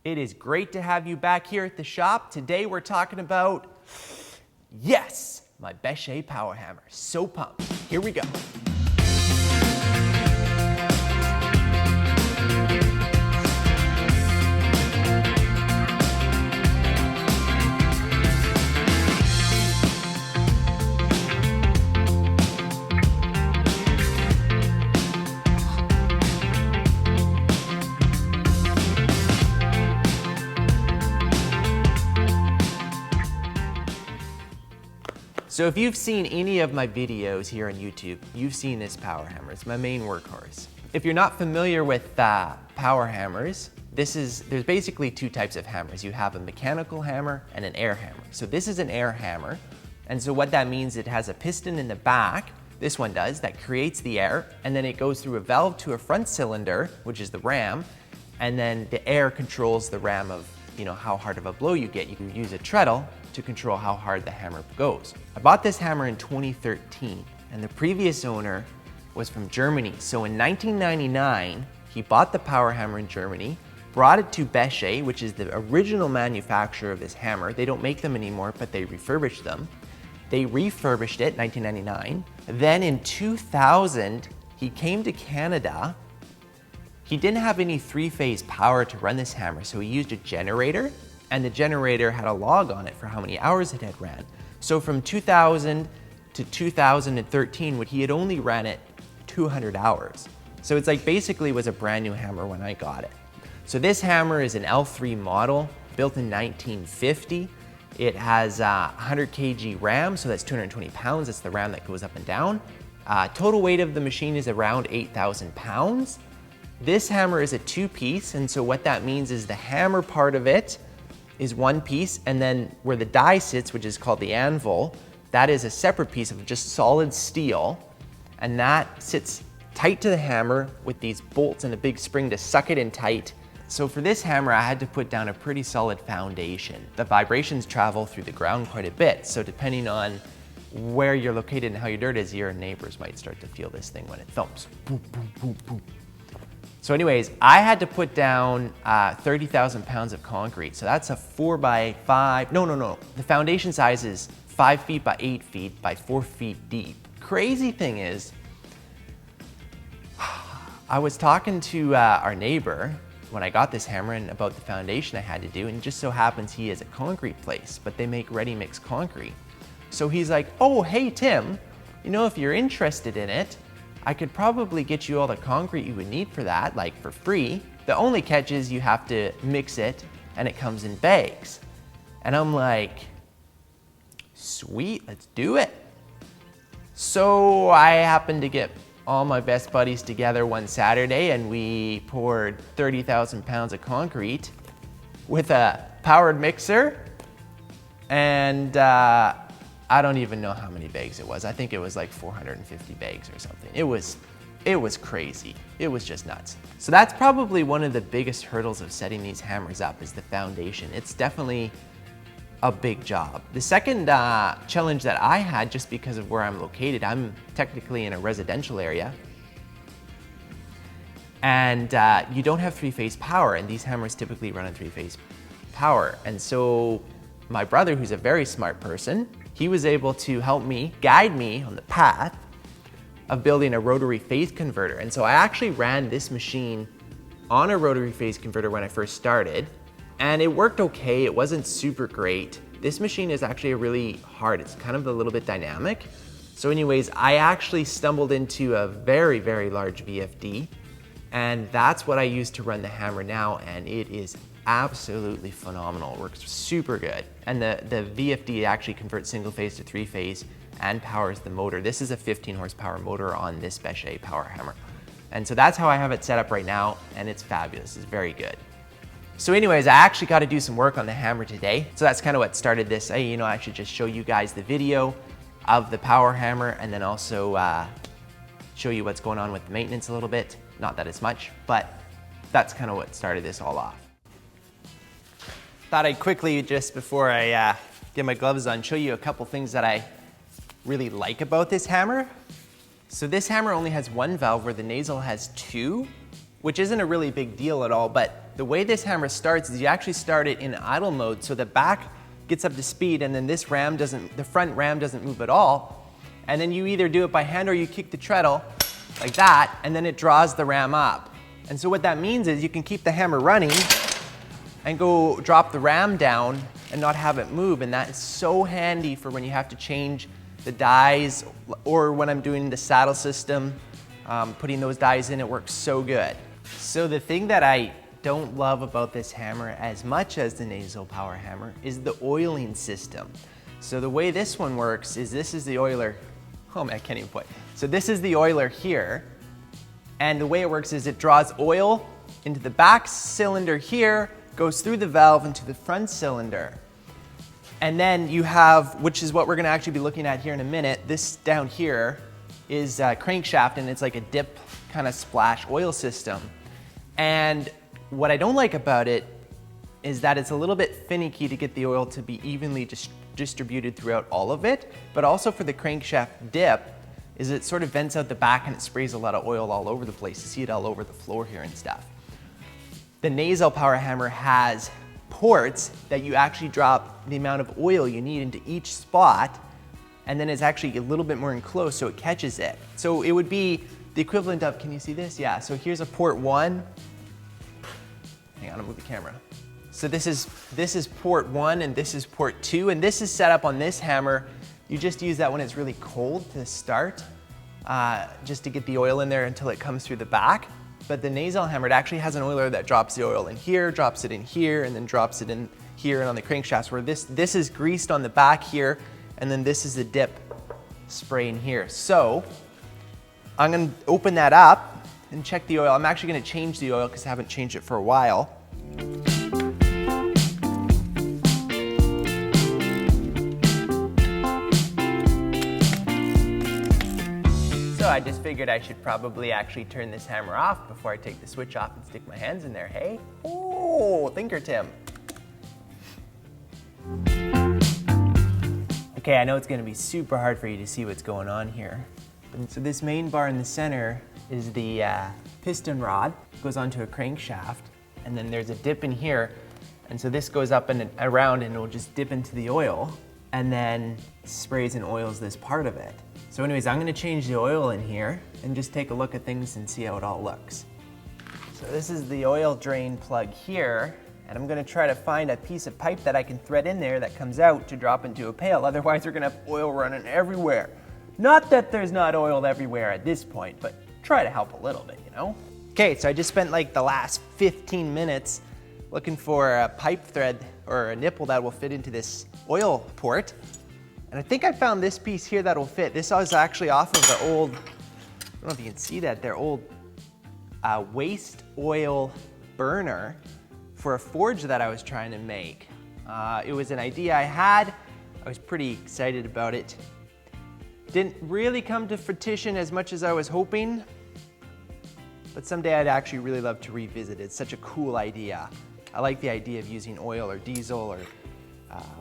It is great to have you back here at the shop. Today we're talking about, yes, my Beche power hammer. So pumped. Here we go. So if you've seen any of my videos here on YouTube, you've seen this power hammer. It's my main workhorse. If you're not familiar with power hammers, there's basically two types of hammers. You have a mechanical hammer and an air hammer. So this is an air hammer. And so what that means, it has a piston in the back, this one does, that creates the air, and then it goes through a valve to a front cylinder, which is the ram, and then the air controls the ram of how hard of a blow you get. You can use a treadle to control how hard the hammer goes. I bought this hammer in 2013, and the previous owner was from Germany. So in 1999, he bought the power hammer in Germany, brought it to Beche, which is the original manufacturer of this hammer. They don't make them anymore, but they refurbished them. They refurbished it in 1999. Then in 2000, he came to Canada. He didn't have any three-phase power to run this hammer, so he used a generator, and the generator had a log on it for how many hours it had ran. So from 2000 to 2013, he had only ran it 200 hours. So it's like basically was a brand new hammer when I got it. So this hammer is an L3 model, built in 1950. It has 100 kg ram, so that's 220 pounds. That's the ram that goes up and down. Total weight of the machine is around 8,000 pounds. This hammer is a two-piece, and so what that means is the hammer part of it is one piece, and then where the die sits, which is called the anvil, that is a separate piece of just solid steel, and that sits tight to the hammer with these bolts and a big spring to suck it in tight. So for this hammer, I had to put down a pretty solid foundation. The vibrations travel through the ground quite a bit, so depending on where you're located and how your dirt is, your neighbors might start to feel this thing when it thumps. Boop, boop, boop, boop. So anyways, I had to put down 30,000 pounds of concrete. So that's a 4x5, no. The foundation size is 5 feet by 8 feet by 4 feet deep. Crazy thing is, I was talking to our neighbor when I got this hammer and about the foundation I had to do, and it just so happens he is a concrete place, but they make ready mix concrete. So he's like, oh, hey Tim, if you're interested in it, I could probably get you all the concrete you would need for that, like for free. The only catch is you have to mix it and it comes in bags. And I'm like, sweet, let's do it. So I happened to get all my best buddies together one Saturday and we poured 30,000 pounds of concrete with a powered mixer, and I don't even know how many bags it was. I think it was like 450 bags or something. It was crazy. It was just nuts. So that's probably one of the biggest hurdles of setting these hammers up, is the foundation. It's definitely a big job. The second challenge that I had, just because of where I'm located, I'm technically in a residential area, and you don't have three-phase power, and these hammers typically run on three-phase power. And so my brother, who's a very smart person, he was able to help me, guide me on the path of building a rotary phase converter. And so I actually ran this machine on a rotary phase converter when I first started, and it worked okay. It wasn't super great. This machine is actually really hard. It's kind of a little bit dynamic. So anyways, I actually stumbled into a very, very large VFD, and that's what I use to run the hammer now, and it is absolutely phenomenal. It works super good. And the VFD actually converts single phase to three phase and powers the motor. This is a 15 horsepower motor on this Beche power hammer. And so that's how I have it set up right now, and it's fabulous. It's very good. So anyways, I actually got to do some work on the hammer today. So that's kind of what started this. I should just show you guys the video of the power hammer, and then also show you what's going on with the maintenance a little bit. Not that it's much, but that's kind of what started this all off. Thought I'd quickly, just before I get my gloves on, show you a couple things that I really like about this hammer. So this hammer only has one valve where the nasal has two, which isn't a really big deal at all, but the way this hammer starts is you actually start it in idle mode, so the back gets up to speed, and then the front ram doesn't move at all. And then you either do it by hand or you kick the treadle like that, and then it draws the ram up. And so what that means is you can keep the hammer running and go drop the ram down and not have it move. And that is so handy for when you have to change the dies, or when I'm doing the saddle system, putting those dies in, it works so good. So the thing that I don't love about this hammer as much as the nasal power hammer is the oiling system. So the way this one works is this is the oiler. Oh man, I can't even point. So this is the oiler here. And the way it works is it draws oil into the back cylinder here, goes through the valve into the front cylinder. And then you have, which is what we're gonna actually be looking at here in a minute, this down here is a crankshaft, and it's like a dip kind of splash oil system. And what I don't like about it is that it's a little bit finicky to get the oil to be evenly distributed throughout all of it, but also for the crankshaft dip, is it sort of vents out the back and it sprays a lot of oil all over the place. You see it all over the floor here and stuff. The nasal power hammer has ports that you actually drop the amount of oil you need into each spot, and then it's actually a little bit more enclosed so it catches it. So it would be the equivalent of, can you see this? Yeah, so here's a port 1. Hang on, I'll move the camera. So this is port 1 and this is port 2, and this is set up on this hammer. You just use that when it's really cold to start, just to get the oil in there until it comes through the back. But the nasal hammer, it actually has an oiler that drops the oil in here, drops it in here, and then drops it in here and on the crankshafts, where this is greased on the back here, and then this is the dip spray in here. So I'm gonna open that up and check the oil. I'm actually gonna change the oil because I haven't changed it for a while. So I just figured I should probably actually turn this hammer off before I take the switch off and stick my hands in there, hey? Oh, thinker Tim. Okay, I know it's gonna be super hard for you to see what's going on here. So this main bar in the center is the piston rod. It goes onto a crankshaft, and then there's a dip in here. And so this goes up and around and it'll just dip into the oil, and then sprays and oils this part of it. So anyways, I'm gonna change the oil in here and just take a look at things and see how it all looks. So this is the oil drain plug here, and I'm gonna try to find a piece of pipe that I can thread in there that comes out to drop into a pail. Otherwise we're gonna have oil running everywhere. Not that there's not oil everywhere at this point, but try to help a little bit, you know? Okay, so I just spent like the last 15 minutes looking for a pipe thread or a nipple that will fit into this oil port. And I think I found this piece here that will fit. This was actually off of the old, I don't know if you can see that, their old waste oil burner for a forge that I was trying to make. It was an idea I had. I was pretty excited about it. Didn't really come to fruition as much as I was hoping, but someday I'd actually really love to revisit it. It's such a cool idea. I like the idea of using oil or diesel or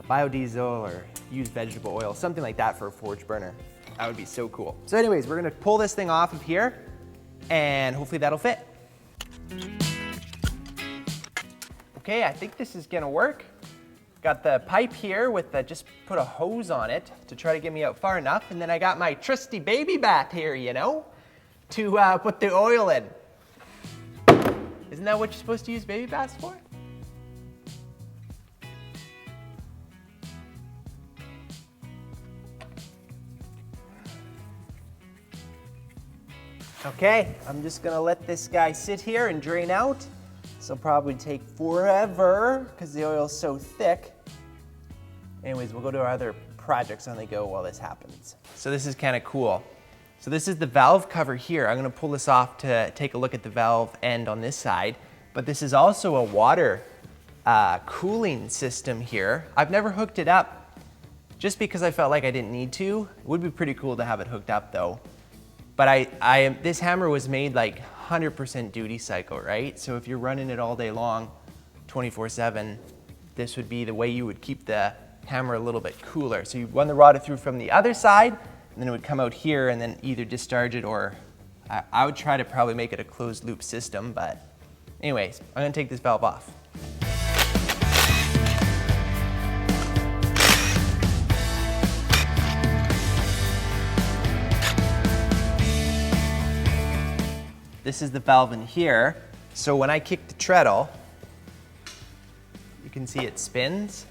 biodiesel or used vegetable oil, something like that for a forge burner. That would be so cool. So anyways, we're gonna pull this thing off of here and hopefully that'll fit. Okay, I think this is gonna work. Got the pipe here with just put a hose on it to try to get me out far enough, and then I got my trusty baby bat here, you know, to put the oil in. Isn't that what you're supposed to use baby bats for? Okay, I'm just gonna let this guy sit here and drain out. This will probably take forever because the oil's so thick. Anyways, we'll go to our other projects on the go while this happens. So this is kind of cool. So this is the valve cover here. I'm gonna pull this off to take a look at the valve end on this side, but this is also a water cooling system here. I've never hooked it up just because I felt like I didn't need to. It would be pretty cool to have it hooked up though. But this hammer was made like 100% duty cycle, right? So if you're running it all day long, 24/7, this would be the way you would keep the hammer a little bit cooler. So you run the rod through from the other side, and then it would come out here and then either discharge it or I would try to probably make it a closed loop system, but Anyways, I'm gonna take this valve off. This is the valve in here. So when I kick the treadle, you can see it spins.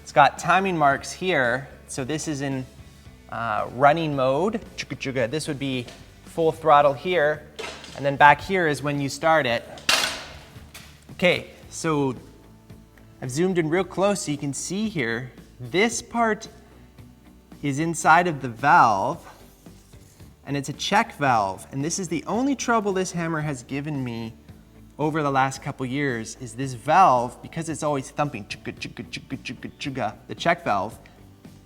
It's got timing marks here. So this is in running mode. This would be full throttle here. And then back here is when you start it. Okay, so I've zoomed in real close so you can see here, this part is inside of the valve, and it's a check valve. And this is the only trouble this hammer has given me over the last couple years, is this valve, because it's always thumping, the check valve,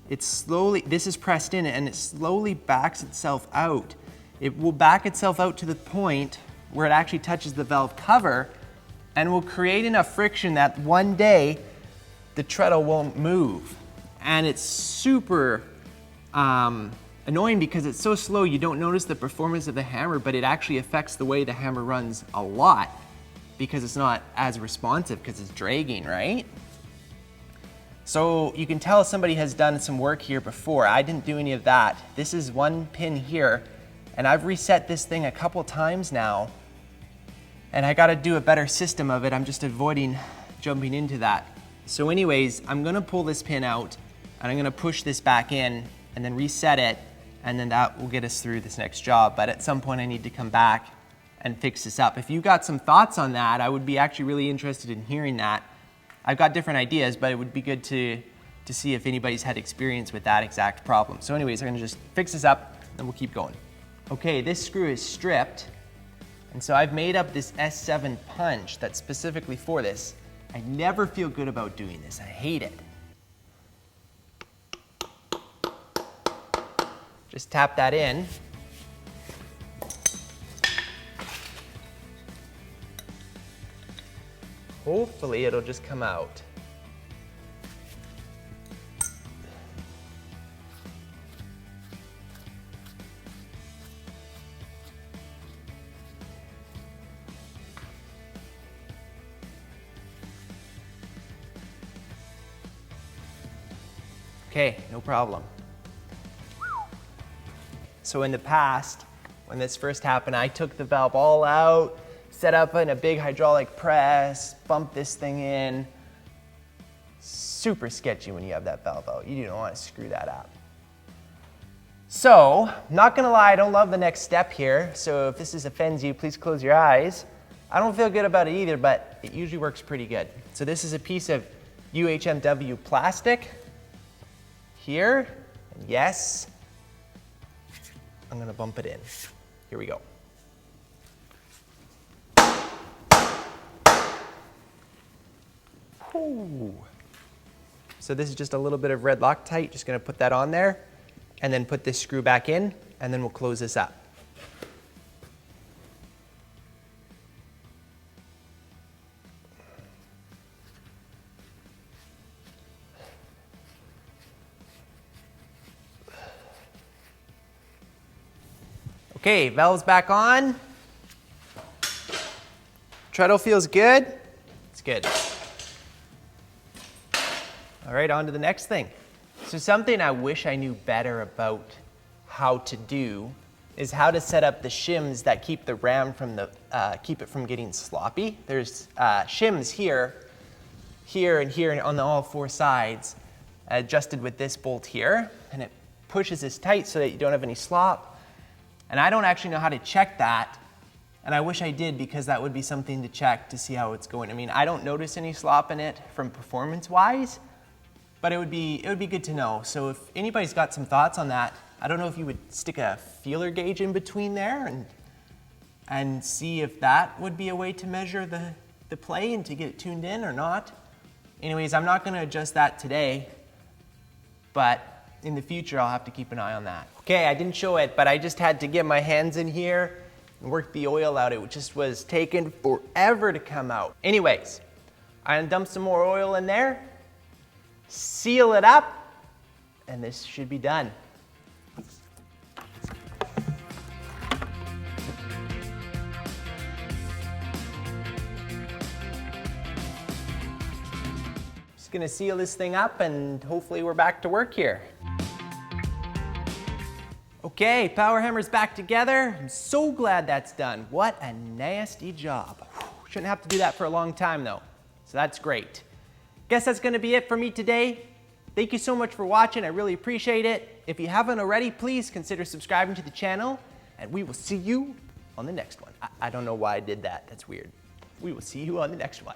it's slowly, this is pressed in and it slowly backs itself out. It will back itself out to the point where it actually touches the valve cover and will create enough friction that one day the treadle won't move. And it's super annoying because it's so slow you don't notice the performance of the hammer, but it actually affects the way the hammer runs a lot because it's not as responsive because it's dragging, right? So you can tell somebody has done some work here before. I didn't do any of that. This is one pin here, and I've reset this thing a couple times now, and I gotta do a better system of it. I'm just avoiding jumping into that. So anyways, I'm gonna pull this pin out, and I'm gonna push this back in, and then reset it, and then that will get us through this next job. But at some point I need to come back and fix this up. If you got some thoughts on that, I would be actually really interested in hearing that. I've got different ideas, but it would be good to see if anybody's had experience with that exact problem. So anyways, I'm gonna just fix this up and we'll keep going. Okay, this screw is stripped. And so I've made up this S7 punch that's specifically for this. I never feel good about doing this, I hate it. Just tap that in. Hopefully it'll just come out. Okay, no problem. So in the past, when this first happened, I took the valve all out, set up in a big hydraulic press, bump this thing in. Super sketchy when you have that valve out. You don't want to screw that up. So, not gonna lie, I don't love the next step here. So if this offends you, please close your eyes. I don't feel good about it either, but it usually works pretty good. So this is a piece of UHMW plastic here. And yes, I'm gonna bump it in. Here we go. Ooh. So this is just a little bit of red Loctite, just gonna put that on there and then put this screw back in and then we'll close this up. Okay, valve's back on. Treadle feels good. It's good. All right, on to the next thing. So something I wish I knew better about how to do is how to set up the shims that keep the ram from the keep it from getting sloppy. There's shims here, here, and here, and on all four sides, adjusted with this bolt here, and it pushes this tight so that you don't have any slop. And I don't actually know how to check that, and I wish I did because that would be something to check to see how it's going. I mean, I don't notice any slop in it from performance-wise, but it would be good to know. So if anybody's got some thoughts on that, I don't know if you would stick a feeler gauge in between there and see if that would be a way to measure the play and to get it tuned in or not. Anyways, I'm not gonna adjust that today, but in the future I'll have to keep an eye on that. Okay, I didn't show it, but I just had to get my hands in here and work the oil out. It just was taking forever to come out. Anyways, I'm gonna dump some more oil in there, seal it up, and this should be done. Just gonna seal this thing up and hopefully we're back to work here. Okay, power hammer's back together. I'm so glad that's done. What a nasty job. Shouldn't have to do that for a long time though, so that's great. Guess that's gonna be it for me today. Thank you so much for watching, I really appreciate it. If you haven't already, please consider subscribing to the channel, and we will see you on the next one. I don't know why I did that, that's weird. We will see you on the next one.